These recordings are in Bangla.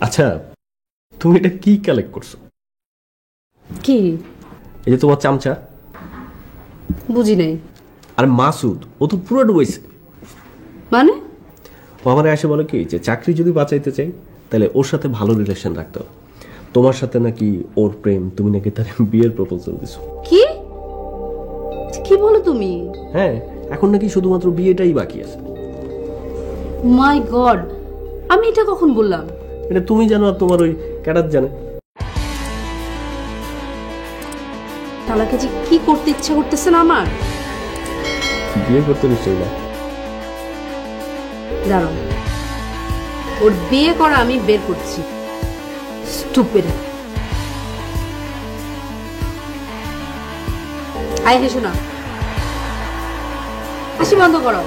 আচ্ছা, তুমি এটা কি কালেক্ট করছো? কি? এই যে তোমার চামচা। বুঝি নাই। আরে মাসুদ, ও তো পুরো ডুবাইছে। মানে? ও আমার এসে বলে কি যে চাকরি যদি বাঁচাইতে চাই তাহলে ওর সাথে ভালো রিলেশন রাখতে হবে। তোমার সাথে নাকি ওর প্রেম, তুমি নাকি তার বিয়ের প্রপোজাল দিছো। কি কি বলো তুমি? হ্যাঁ, এখন নাকি শুধুমাত্র বিয়েটাই বাকি আছে। মাই গড, আমি এটা কখন বললাম? এটা তুমি জানো আর তোমার ওই ক্যাডার জানে। তালাকে যে কি করতে ইচ্ছা করতেছে না আমার। বিয়ে করতে নিশ্চয়ই না। দাঁড়াও, ওর বিয়ে করা আমি বের করছি। স্টুপিড। আয় হেসো না, হাসি বন্ধ করো।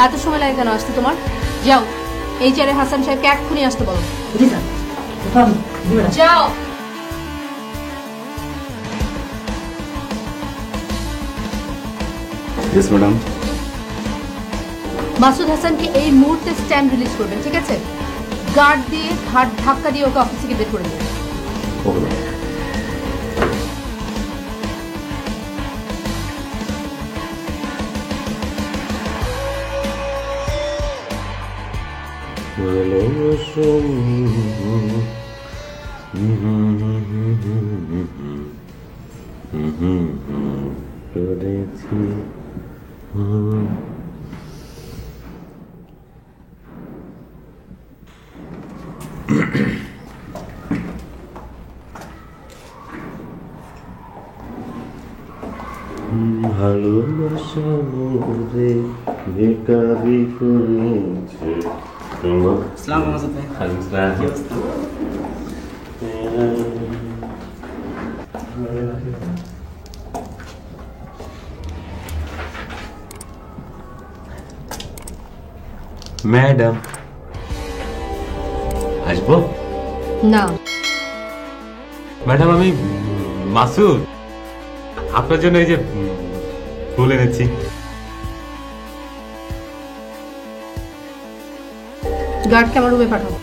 এত সময় লাগে কেন আসতে তোমার? যাও, এই চেয়ারে হাসান সাহেবকে এক্ষুনি আসতে বলো। যাও। Yes, madam. মাসুদ হাসানকে এই মুহূর্তে স্ট্যান্ড রিলিজ করবেন, ঠিক আছে? গার্ড দিয়ে ঘাট ধাক্কা দিয়ে ওকে অফিস থেকে বের করে দেবেন। Okay, madam. ভালোবাসা মোরে বেকারি করেছে। আসসালামু আলাইকুম। ম্যাডাম আসবো? না। ম্যাডাম আমি মাসুদ, আপনার জন্য এই যে ফুল এনেছি। গার্ডকে আমার রুমে পাঠাবো।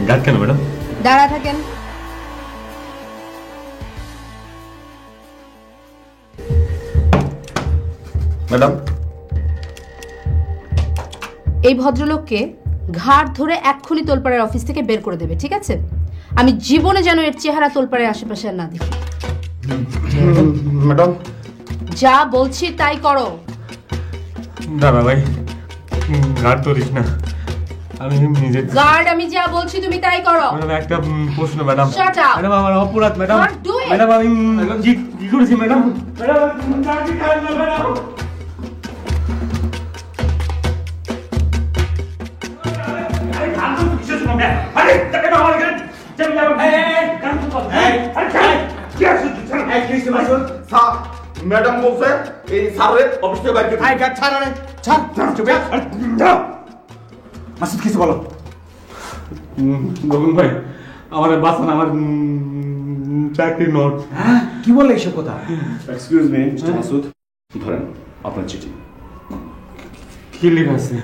গার্ড কেন ম্যাডাম? দাঁড়া থাকেন। ম্যাডাম এই ভদ্রলোককে ঘাড় ধরে এক্ষুনি তোলপাড়ের অফিস থেকে বের করে দেবে, ঠিক আছে? আমি জীবনে যেন এর চেহারা তোলপাড়ের আশেপাশে আর না দেখি। ম্যাডাম যা বলছি তাই করো। দাদা ভাই, গার্ড ধরিস না, আমি নিজে। গার্ড, আমি যা বলছি তুমি তাই করো। ম্যাডাম একটা প্রশ্ন ম্যাডাম। Shut up! ম্যাডাম আমার অপরাধ madam. What do it? Madam আমি কি করেছি ম্যাডাম? ম্যাডাম গার্ড খান না ম্যাডাম। ম্যাডাম বলছে এই স্যারের অফিস থেকে বাইরে আই গাছ ছাড় রে ছাড় চুপে মাসুদ কিছু বলো। গগন ভাই আমার বাঁচান, আমার চাকরি নোট। হ্যাঁ কি বলে এইসব কথা? এক্সকিউজ মি মিস্টার মাসুদ, ধরেন আপনার চিঠি। কি লেখা আছে?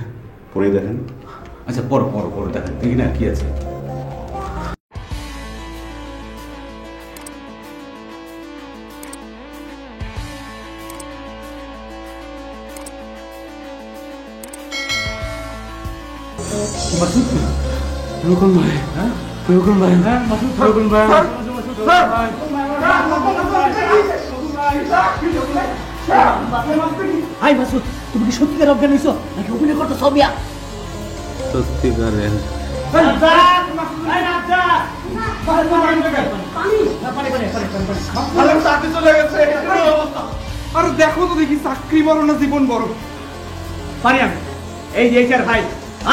পড়ে দেখেন। আচ্ছা পড়ো পড়ো পড়ো, দেখেন দেখি না কি আছে। মাসুদ, রুকন ভাই, হ্যাঁ রুকন ভাই, হ্যাঁ মাসুদ, রুকন ভাই, হাই মাসুদ, তুমি কি সত্যিকার অজ্ঞান হইছো নাকি অভিনয় করতে সবিয়া? সত্যিকারের। আরে দেখো তো দেখি চাকরি বড় না জীবন বড়। পারি আমি। এই যে এইচার ভাই,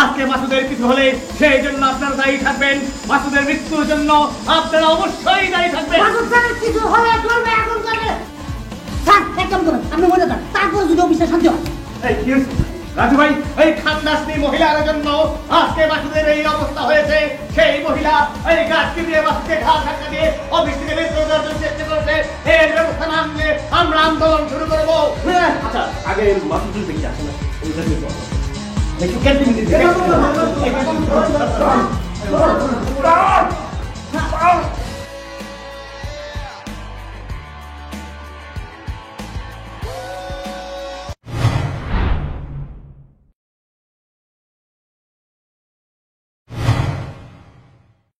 আজকে মাসুদের কিছু হলে সেই জন্য আপনারা দায়ী থাকবেন। মাসুদের মৃত্যুর জন্য আপনারা অবশ্যই দায়ী থাকবেন। মাসুদের কিছু হলে করবে এখন করে। স্যার একদম করুন, আপনি মনে করেন তারপর যদি অফিসে শান্তি হয়। এই কি হয়েছে? রাজু ভাই, এই খানদাসনি মহিলার জন্য আজকে মাসুদের এই অবস্থা হয়েছে। সেই মহিলা এই গাছকে দিয়ে মাসুদকে ঘাড় ধাক্কা দিয়ে অফিস থেকে বের করে দেওয়ার জন্য চেষ্টা করবে। আছে এর ব্যবস্থা না নিলে আমরা আন্দোলন শুরু করবো। আচ্ছা আগে মাসুদুল দেখি আসলে একটু ক্যান্টিন